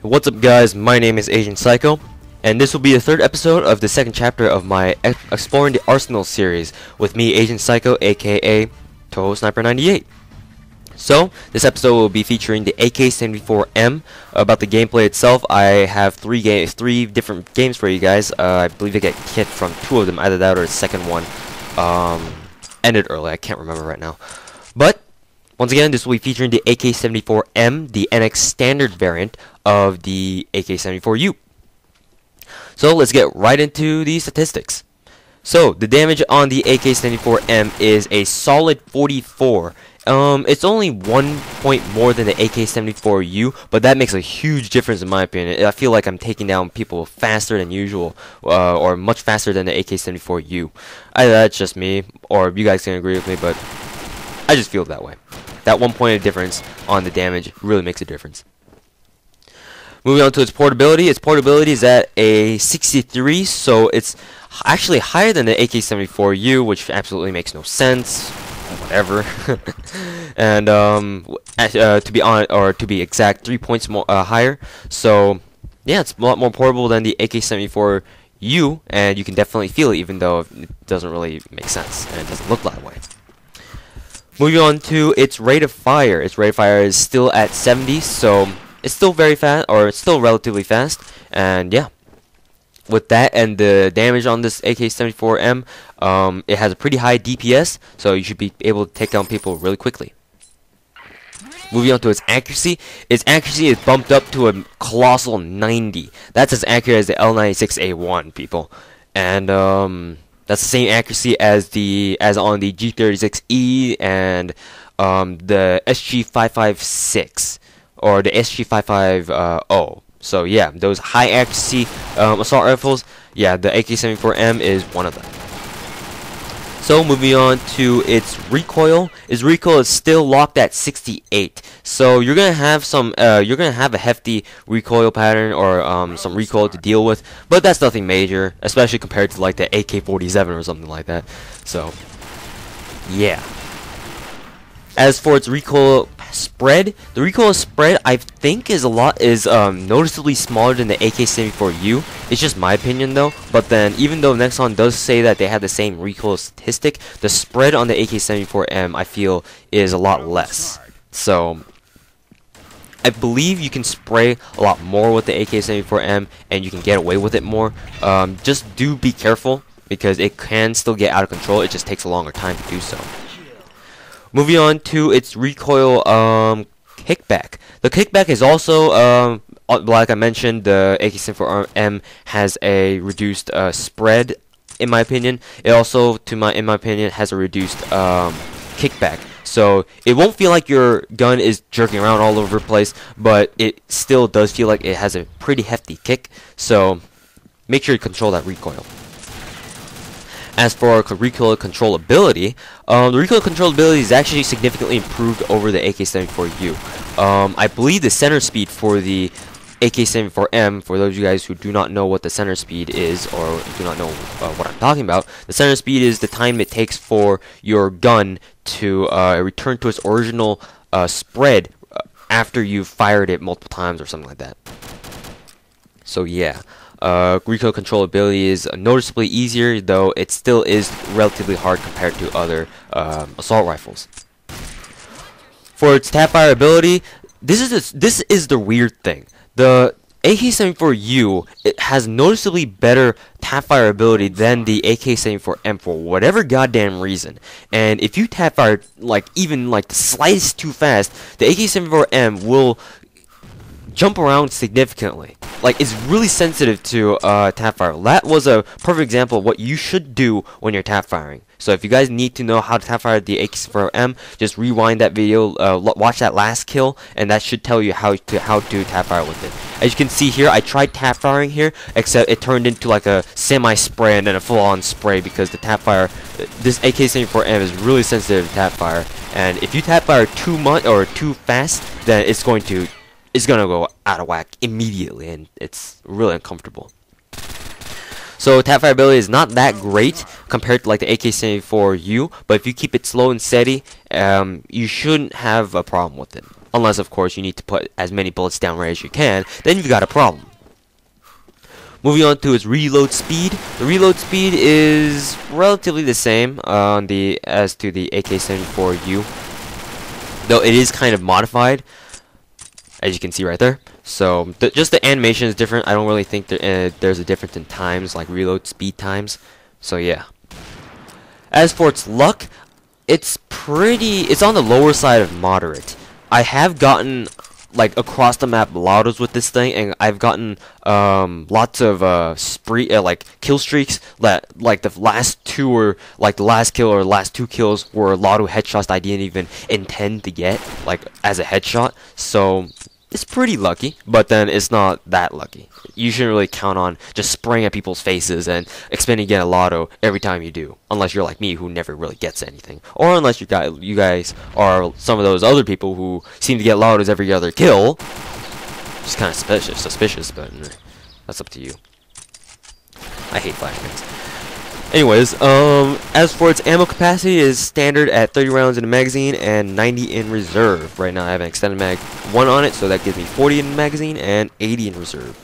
What's up guys, my name is Agent Psycho, and this will be the third episode of the second chapter of my Exploring the Arsenal series with me, Agent Psycho, aka Toho Sniper 98. So, this episode will be featuring the AK74M. About the gameplay itself, I have three different games for you guys. I believe I get hit from two of them, either that or the second one ended early, I can't remember right now. But, once again, this will be featuring the AK74M, the NX standard variant of the AK74U. So let's get right into the statistics. So the damage on the AK74M is a solid 44. It's only 1 point more than the AK74U, but that makes a huge difference in my opinion. I feel like I'm taking down people faster than usual, or much faster than the AK74U. Either that's just me, or you guys can agree with me, but I just feel that way. That 1 point of difference on the damage really makes a difference. Moving on to its portability. Its portability is at a 63, so it's actually higher than the AK74U, which absolutely makes no sense. Whatever. And to be honest, or to be exact, 3 points more higher. So yeah, it's a lot more portable than the AK74U, and you can definitely feel it, even though it doesn't really make sense and it doesn't look that way. Moving on to its rate of fire. Its rate of fire is still at 70, so it's still very fast, or it's still relatively fast. And yeah, with that and the damage on this AK74M, it has a pretty high DPS, so you should be able to take down people really quickly. Moving on to its accuracy is bumped up to a colossal 90. That's as accurate as the L96A1, people. And that's the same accuracy as on the G36E and the SG556 or the SG550. So yeah, those high accuracy assault rifles, yeah, the AK74M is one of them. So moving on to its recoil. Its recoil is still locked at 68. So you're gonna have a hefty recoil pattern, or some recoil to deal with, but that's nothing major, especially compared to like the AK47 or something like that. So yeah. As for its recoil spread, the recoil spread I think is noticeably smaller than the AK74U. It's just my opinion though. But then, even though Nexon does say that they have the same recoil statistic, the spread on the AK74M I feel is a lot less. So I believe you can spray a lot more with the AK74M and you can get away with it more. Just do be careful, because it can still get out of control. It just takes a longer time to do so. Moving on to its recoil kickback. The kickback is also, like I mentioned, the AK74M has a reduced spread. In my opinion, it also, in my opinion, has a reduced kickback. So it won't feel like your gun is jerking around all over the place, but it still does feel like it has a pretty hefty kick. So make sure you control that recoil. As for recoil controlability, the recoil controlability is actually significantly improved over the AK74U. I believe the center speed for the AK74M, for those of you guys who do not know what the center speed is, or do not know what I'm talking about, the center speed is the time it takes for your gun to return to its original spread after you've fired it multiple times or something like that. So yeah. Recoil controllability is noticeably easier, though it still is relatively hard compared to other assault rifles. For its Tapfire Ability, this is the weird thing. The AK74U, it has noticeably better Tapfire Ability than the AK74M for whatever goddamn reason. And if you Tapfire even the slightest too fast, the AK74M will jump around significantly. Like, it's really sensitive to tap fire. That was a perfect example of what you should do when you're tap firing. So if you guys need to know how to tap fire the AK74M, just rewind that video, watch that last kill, and that should tell you how to tap fire with it. As you can see here, I tried tap firing here, except it turned into like a semi-spray and then a full-on spray, because the tap fire, this AK74M is really sensitive to tap fire, and if you tap fire too much or too fast, then it's gonna go out of whack immediately, and it's really uncomfortable. So Tapfire Ability is not that great compared to like the AK74U, but if you keep it slow and steady, you shouldn't have a problem with it. unless of course you need to put as many bullets down right as you can, then you've got a problem. Moving on to its reload speed. The reload speed is relatively the same as to the AK74U, though it is kind of modified, as you can see right there. So just the animation is different. I don't really think there's a difference in times, like reload speed times. So yeah. As for its luck, it's on the lower side of moderate. I have gotten like across the map lottos with this thing, and I've gotten lots of kill streaks that like the last two, or like the last kill or last two kills were lotto headshots I didn't even intend to get, like as a headshot. So it's pretty lucky, but then it's not that lucky. You shouldn't really count on just spraying at people's faces and expecting to get a lotto every time you do, unless you're like me, who never really gets anything, or unless you guys are some of those other people who seem to get lottos every other kill. Just kind of suspicious, but that's up to you. I hate flashbangs. Anyways, as for its ammo capacity, it is standard at 30 rounds in a magazine and 90 in reserve. Right now I have an extended mag 1 on it, so that gives me 40 in the magazine and 80 in reserve.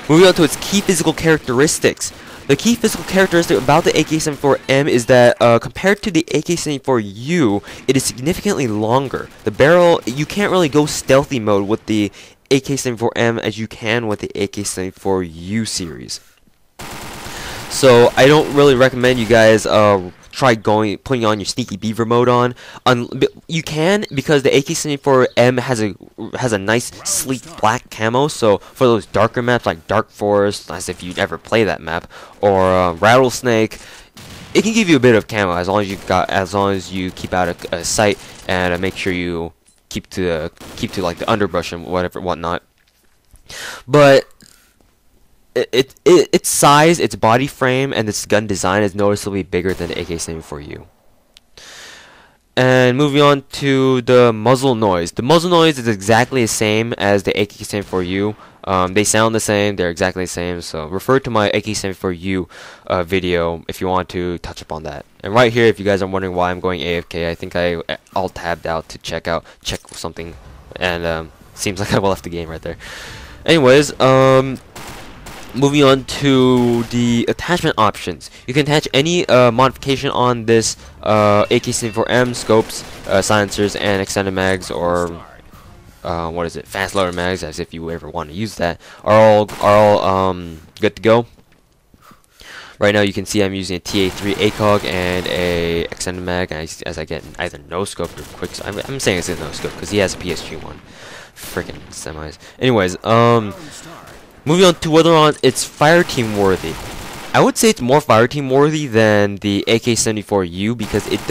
Moving on to its key physical characteristics. The key physical characteristic about the AK74M is that compared to the AK74U, it is significantly longer. The barrel, you can't really go stealthy mode with the AK74M as you can with the AK74U series. So I don't really recommend you guys try putting on your sneaky beaver mode on. You can, because the AK74M has a nice sleek black camo. So for those darker maps like Dark Forest, as if you ever play that map, or Rattlesnake, it can give you a bit of camo as long as you keep out of sight, and make sure you keep to like the underbrush and whatnot. But its size, its body frame, and its gun design is noticeably bigger than the AK74U. And moving on to the muzzle noise. The muzzle noise is exactly the same as the AK74U. They sound the same, they're exactly the same, so refer to my AK74U video if you want to touch upon that. And right here, if you guys are wondering why I'm going AFK, I think I alt-tabbed out to check something, and seems like I left the game right there. Anyways, moving on to the attachment options. You can attach any modification on this AK74M, scopes, silencers, and extended mags, or fast loader mags, as if you ever want to use that, are all good to go. Right now you can see I'm using a TA3 ACOG and a extended mag, as I get either no scope or quick. I'm saying it's a no scope because he has a PSG one. Freaking semis. Anyways, moving on to whether or not it's fireteam worthy. I would say it's more fireteam worthy than the AK74U because it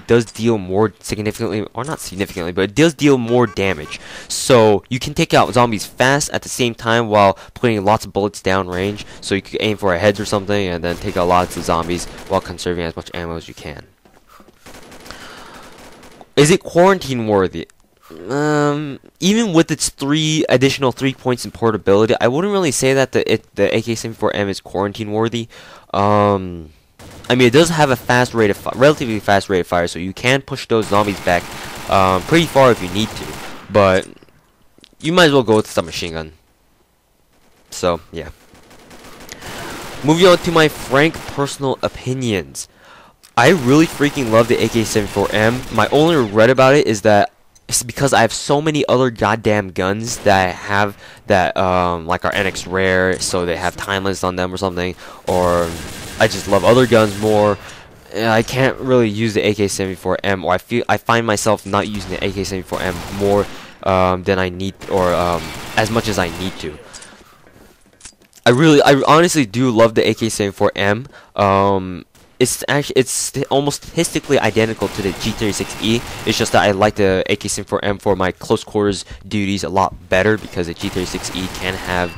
does deal more significantly, or not significantly, but it does deal more damage. So you can take out zombies fast at the same time while putting lots of bullets down range. So you could aim for a heads or something and then take out lots of zombies while conserving as much ammo as you can. Is it quarantine worthy? Even with its additional 3 points in portability, I wouldn't really say that the AK74M is quarantine worthy. I mean, it does have a relatively fast rate of fire, so you can push those zombies back pretty far if you need to. But you might as well go with the submachine gun. So yeah. Moving on to my frank personal opinions. I really freaking love the AK74M. My only regret about it is that it's because I have so many other goddamn guns that I have that like are NX rare, so they have time limits on them or something, or I just love other guns more. I can't really use the AK74M, or I find myself not using the AK74M more than I need, or as much as I need to. I honestly do love the AK74M. It's almost statistically identical to the G36E. It's just that I like the AK74M for my close quarters duties a lot better, because the G36E can have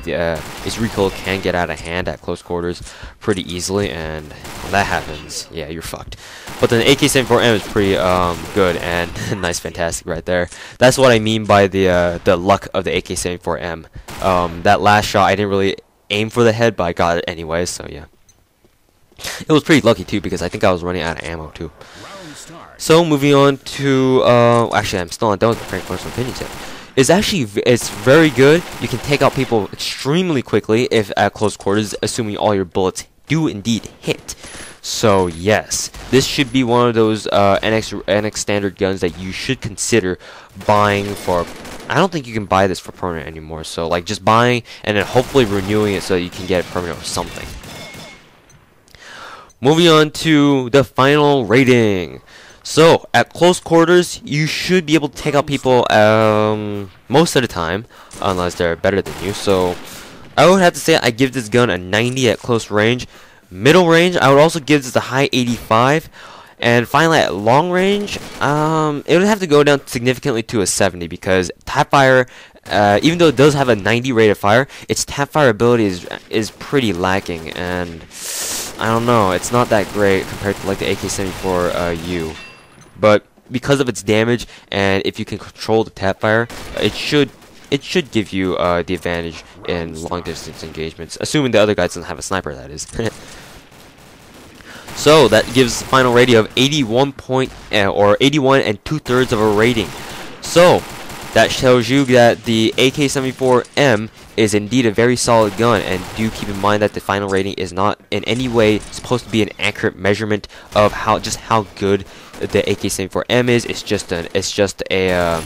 its recoil can get out of hand at close quarters pretty easily, and when that happens, yeah, you're fucked. But the AK74M is pretty good and nice, fantastic right there. That's what I mean by the luck of the AK74M. That last shot, I didn't really aim for the head, but I got it anyway, so yeah. It was pretty lucky too, because I think I was running out of ammo too. So moving on to actually I'm still not done with my frank personal opinions yet. It's very good. You can take out people extremely quickly if at close quarters, assuming all your bullets do indeed hit. So yes, this should be one of those NX standard guns that you should consider buying for. I don't think you can buy this for permanent anymore. So like just buying and then hopefully renewing it so that you can get it permanent or something. Moving on to the final rating. So at close quarters, you should be able to take out people most of the time, unless they're better than you. So I would have to say I give this gun a 90 at close range. Middle range, I would also give this a high 85. And finally, at long range, it would have to go down significantly to a 70 because Tapfire, even though it does have a 90 rate of fire, its Tapfire ability is pretty lacking, and I don't know, it's not that great compared to like the AK74U. But because of its damage, and if you can control the Tapfire, it should give you the advantage in long distance engagements, assuming the other guy doesn't have a sniper, that is. So that gives the final rating of 81 or 81 2/3 of a rating. So that shows you that the AK74M is indeed a very solid gun, and do keep in mind that the final rating is not in any way supposed to be an accurate measurement of how good the AK74M is. It's just a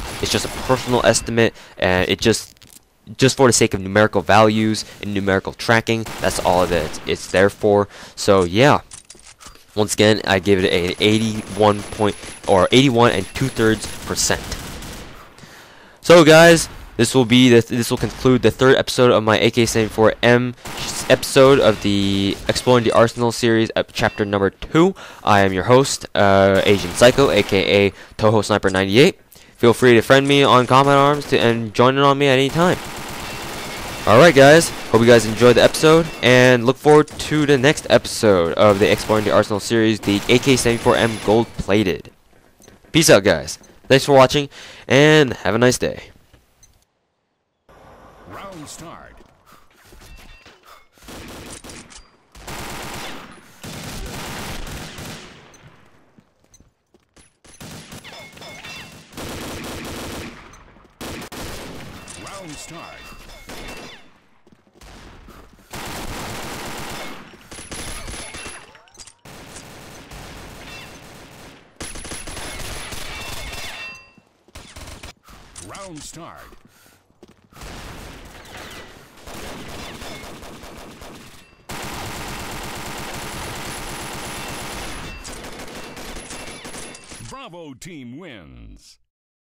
personal estimate, and it just for the sake of numerical values and numerical tracking. That's all that it's there for. So yeah. Once again, I give it an 81 2/3%. So guys, this will conclude the third episode of my AK74M episode of the Exploring the Arsenal series, chapter number 2. I am your host, Agent Psycho, aka Toho Sniper 98. Feel free to friend me on Combat Arms and join in on me at any time. Alright guys, hope you guys enjoyed the episode, and look forward to the next episode of the Exploring the Arsenal series, the AK74M Gold Plated. Peace out guys, thanks for watching, and have a nice day. Round start. Round start. Round start. Bravo team wins.